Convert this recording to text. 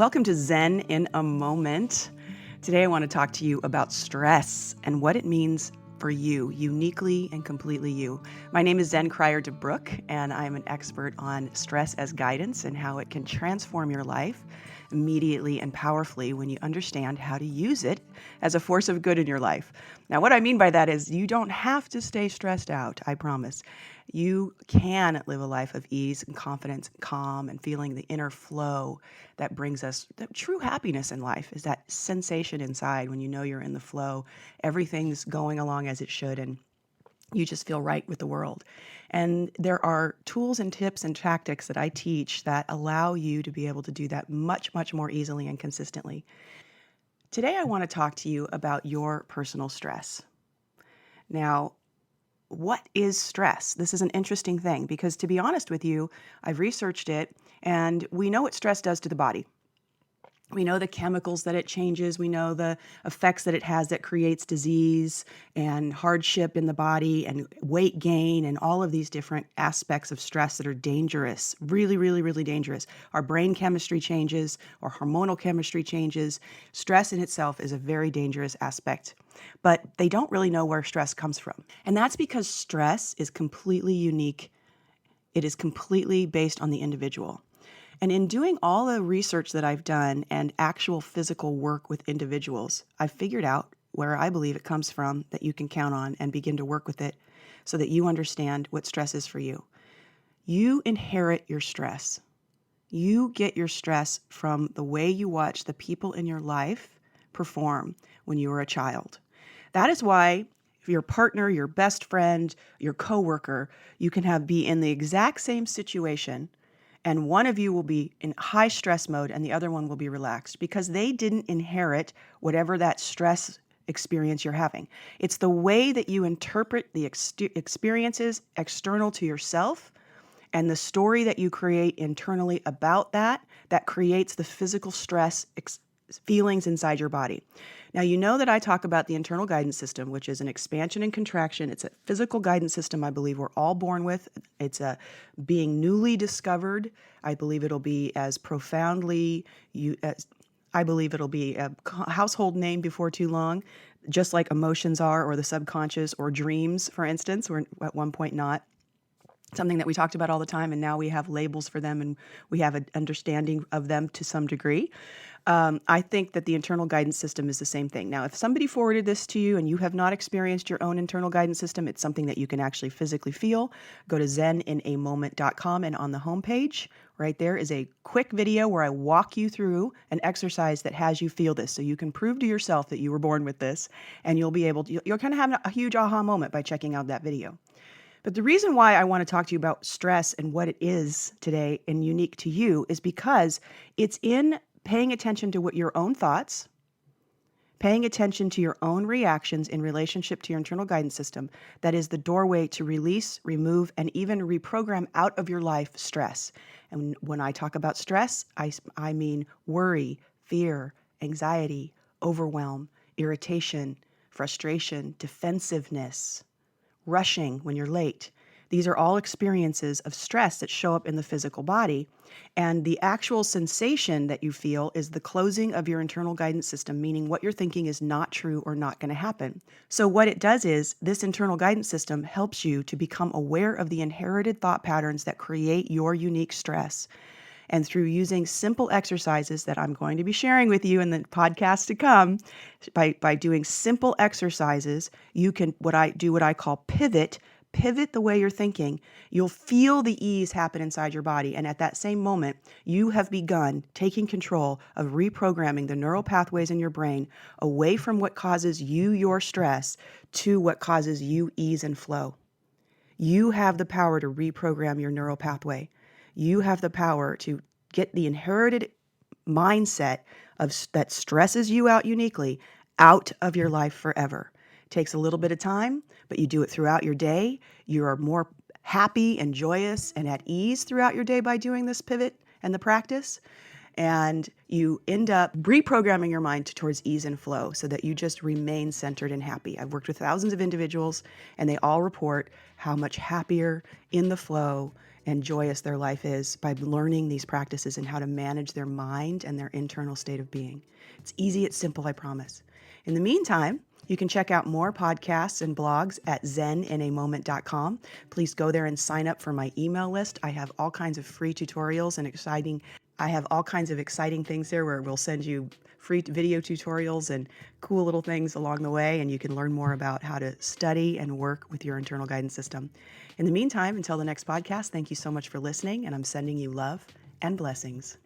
Welcome to Zen in a Moment. Today I want to talk to you about stress and what it means for you, uniquely and completely you. My name is Zen Cryer DeBrook, and I am an expert on stress as guidance and how it can transform your life immediately and powerfully when you understand how to use it as a force of good in your life. Now, what I mean by that is you don't have to stay stressed out, I promise. You can live a life of ease and confidence, and calm, and feeling the inner flow that brings us the true happiness in life is that sensation inside when you know you're in the flow. Everything's going along as it should, and you just feel right with the world. And there are tools and tips and tactics that I teach that allow you to be able to do that much, much more easily and consistently. Today, I want to talk to you about your personal stress. Now, what is stress? This is an interesting thing because, to be honest with you, I've researched it and we know what stress does to the body. We know the chemicals that it changes. We know the effects that it has that creates disease and hardship in the body and weight gain and all of these different aspects of stress that are dangerous, really, really, really dangerous. Our brain chemistry changes, our hormonal chemistry changes. Stress in itself is a very dangerous aspect, but they don't really know where stress comes from. And that's because stress is completely unique. It is completely based on the individual. And in doing all the research that I've done and actual physical work with individuals, I've figured out where I believe it comes from that you can count on and begin to work with it so that you understand what stress is for you. You inherit your stress. You get your stress from the way you watch the people in your life perform when you were a child. That is why your partner, your best friend, your coworker, you can be in the exact same situation, and one of you will be in high stress mode and the other one will be relaxed because they didn't inherit whatever that stress experience you're having. It's the way that you interpret the experiences external to yourself and the story that you create internally about that creates the physical stress feelings inside your body. Now, you know that I talk about the internal guidance system, which is an expansion and contraction. It's a physical guidance system I believe we're all born with. It's a being newly discovered. I believe it'll be as profoundly, I believe it'll be a household name before too long, just like emotions are, or the subconscious, or dreams, for instance, were at one point not. Something that we talked about all the time, and now we have labels for them and we have an understanding of them to some degree. I think that the internal guidance system is the same thing. Now, if somebody forwarded this to you and you have not experienced your own internal guidance system, it's something that you can actually physically feel. Go to zeninamoment.com, and on the homepage, right there is a quick video where I walk you through an exercise that has you feel this. So you can prove to yourself that you were born with this, and you'll kind of have a huge aha moment by checking out that video. But the reason why I want to talk to you about stress and what it is today and unique to you is because it's in paying attention to what your own thoughts, paying attention to your own reactions in relationship to your internal guidance system that is the doorway to release, remove, and even reprogram out of your life stress. And when I talk about stress, I mean worry, fear, anxiety, overwhelm, irritation, frustration, defensiveness, rushing when you're late. These are all experiences of stress that show up in the physical body. And the actual sensation that you feel is the closing of your internal guidance system, meaning what you're thinking is not true or not going to happen. So what it does is this internal guidance system helps you to become aware of the inherited thought patterns that create your unique stress. And through using simple exercises that I'm going to be sharing with you in the podcast to come, by doing simple exercises, you can what I call pivot the way you're thinking. You'll feel the ease happen inside your body. And at that same moment, you have begun taking control of reprogramming the neural pathways in your brain away from what causes you your stress to what causes you ease and flow. You have the power to reprogram your neural pathway. You have the power to get the inherited mindset that stresses you out uniquely out of your life forever. It takes a little bit of time, but you do it throughout your day. You are more happy and joyous and at ease throughout your day by doing this pivot and the practice. And you end up reprogramming your mind towards ease and flow so that you just remain centered and happy. I've worked with thousands of individuals and they all report how much happier in the flow and joyous their life is by learning these practices and how to manage their mind and their internal state of being. It's easy, it's simple, I promise. In the meantime, you can check out more podcasts and blogs at zeninamoment.com. Please go there and sign up for my email list. I have all kinds of free tutorials and exciting things there where we'll send you free video tutorials and cool little things along the way, and you can learn more about how to study and work with your internal guidance system. In the meantime, until the next podcast, thank you so much for listening, and I'm sending you love and blessings.